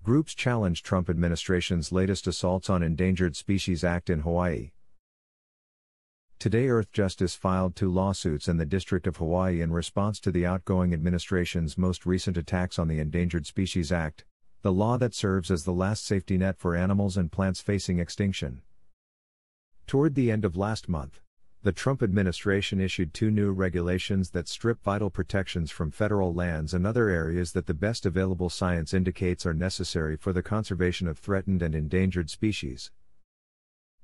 Groups challenge Trump administration's latest assaults on Endangered Species Act in Hawaii. Today Earthjustice filed 2 lawsuits in the District of Hawaii in response to the outgoing administration's most recent attacks on the Endangered Species Act, the law that serves as the last safety net for animals and plants facing extinction. Toward the end of last month, the Trump administration issued 2 new regulations that strip vital protections from federal lands and other areas that the best available science indicates are necessary for the conservation of threatened and endangered species.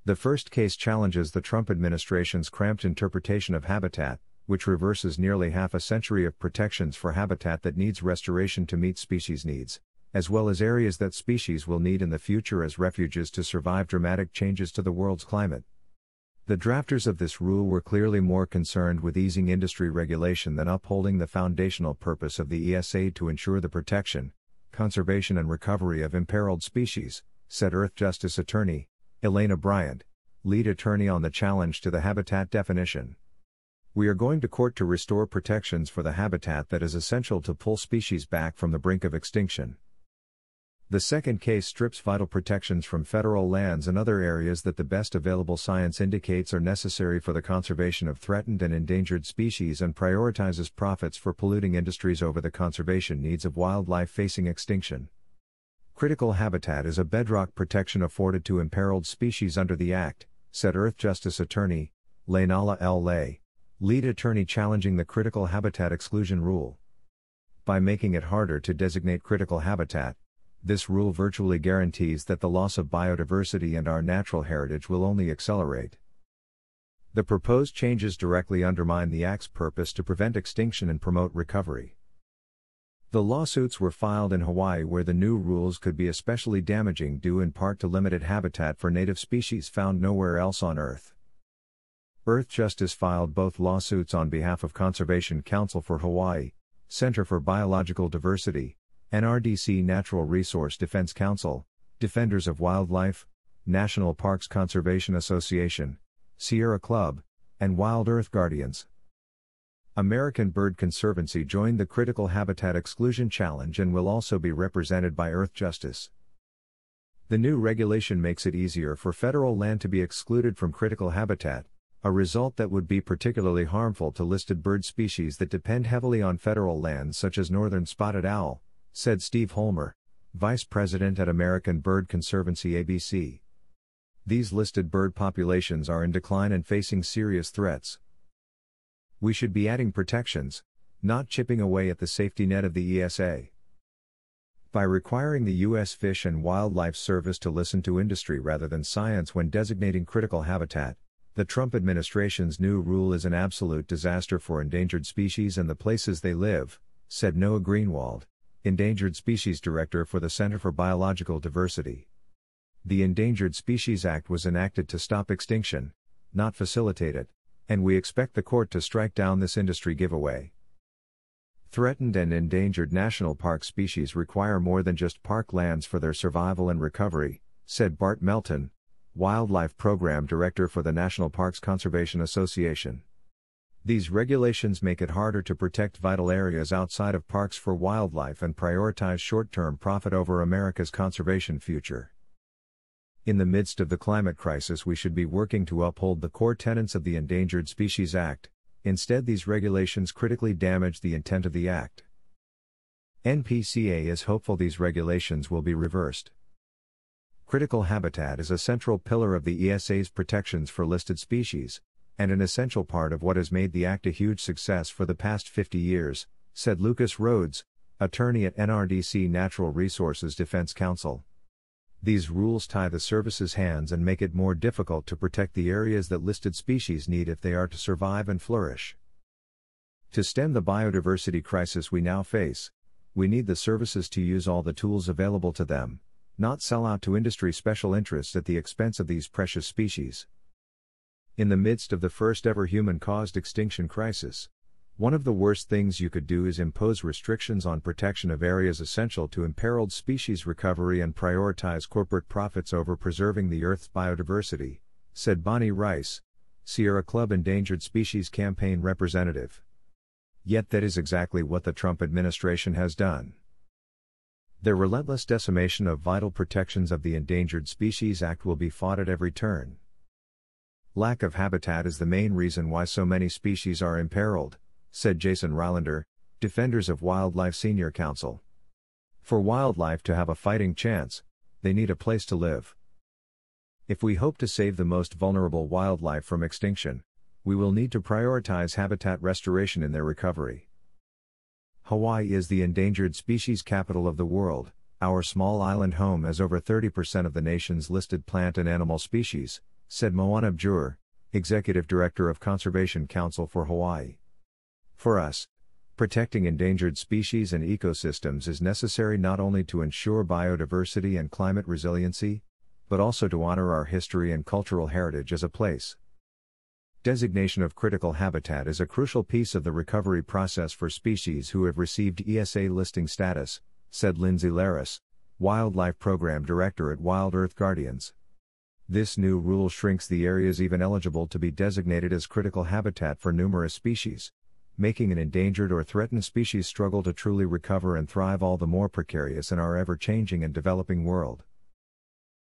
The first case challenges the Trump administration's cramped interpretation of habitat, which reverses nearly half a century of protections for habitat that needs restoration to meet species needs, as well as areas that species will need in the future as refuges to survive dramatic changes to the world's climate. The drafters of this rule were clearly more concerned with easing industry regulation than upholding the foundational purpose of the ESA to ensure the protection, conservation and recovery of imperiled species, said Earthjustice attorney Elena Bryant, lead attorney on the challenge to the habitat definition. We are going to court to restore protections for the habitat that is essential to pull species back from the brink of extinction. The second case strips vital protections from federal lands and other areas that the best available science indicates are necessary for the conservation of threatened and endangered species and prioritizes profits for polluting industries over the conservation needs of wildlife facing extinction. Critical habitat is a bedrock protection afforded to imperiled species under the Act, said Earthjustice attorney Lainala L. Lay, lead attorney challenging the critical habitat exclusion rule. By making it harder to designate critical habitat, this rule virtually guarantees that the loss of biodiversity and our natural heritage will only accelerate. The proposed changes directly undermine the Act's purpose to prevent extinction and promote recovery. The lawsuits were filed in Hawaii, where the new rules could be especially damaging due in part to limited habitat for native species found nowhere else on Earth. Earthjustice filed both lawsuits on behalf of Conservation Council for Hawaii, Center for Biological Diversity, NRDC Natural Resource Defense Council, Defenders of Wildlife, National Parks Conservation Association, Sierra Club, and Wild Earth Guardians. American Bird Conservancy joined the Critical Habitat Exclusion Challenge and will also be represented by Earthjustice. The new regulation makes it easier for federal land to be excluded from critical habitat, a result that would be particularly harmful to listed bird species that depend heavily on federal lands such as northern spotted owl, said Steve Holmer, vice president at American Bird Conservancy ABC. These listed bird populations are in decline and facing serious threats. We should be adding protections, not chipping away at the safety net of the ESA. By requiring the U.S. Fish and Wildlife Service to listen to industry rather than science when designating critical habitat, the Trump administration's new rule is an absolute disaster for endangered species and the places they live, said Noah Greenwald, Endangered Species Director for the Center for Biological Diversity. The Endangered Species Act was enacted to stop extinction, not facilitate it, and we expect the court to strike down this industry giveaway. Threatened and endangered national park species require more than just park lands for their survival and recovery, said Bart Melton, Wildlife Program Director for the National Parks Conservation Association. These regulations make it harder to protect vital areas outside of parks for wildlife and prioritize short-term profit over America's conservation future. In the midst of the climate crisis, we should be working to uphold the core tenets of the Endangered Species Act. Instead, these regulations critically damage the intent of the Act. NPCA is hopeful these regulations will be reversed. Critical habitat is a central pillar of the ESA's protections for listed species, and an essential part of what has made the Act a huge success for the past 50 years, said Lucas Rhodes, attorney at NRDC Natural Resources Defense Council. These rules tie the service's hands and make it more difficult to protect the areas that listed species need if they are to survive and flourish. To stem the biodiversity crisis we now face, we need the services to use all the tools available to them, not sell out to industry special interests at the expense of these precious species. In the midst of the first ever human-caused extinction crisis, one of the worst things you could do is impose restrictions on protection of areas essential to imperiled species recovery and prioritize corporate profits over preserving the Earth's biodiversity, said Bonnie Rice, Sierra Club Endangered Species Campaign representative. Yet that is exactly what the Trump administration has done. Their relentless decimation of vital protections of the Endangered Species Act will be fought at every turn. Lack of habitat is the main reason why so many species are imperiled, said Jason Rylander, Defenders of Wildlife Senior Counsel. For wildlife to have a fighting chance, they need a place to live. If we hope to save the most vulnerable wildlife from extinction, we will need to prioritize habitat restoration in their recovery. Hawaii is the endangered species capital of the world. Our small island home has over 30% of the nation's listed plant and animal species, said Moana Bjur, Executive Director of Conservation Council for Hawaii. For us, protecting endangered species and ecosystems is necessary not only to ensure biodiversity and climate resiliency, but also to honor our history and cultural heritage as a place. Designation of critical habitat is a crucial piece of the recovery process for species who have received ESA listing status, said Lindsay Laris, Wildlife Program Director at Wild Earth Guardians. This new rule shrinks the areas even eligible to be designated as critical habitat for numerous species, making an endangered or threatened species struggle to truly recover and thrive all the more precarious in our ever-changing and developing world.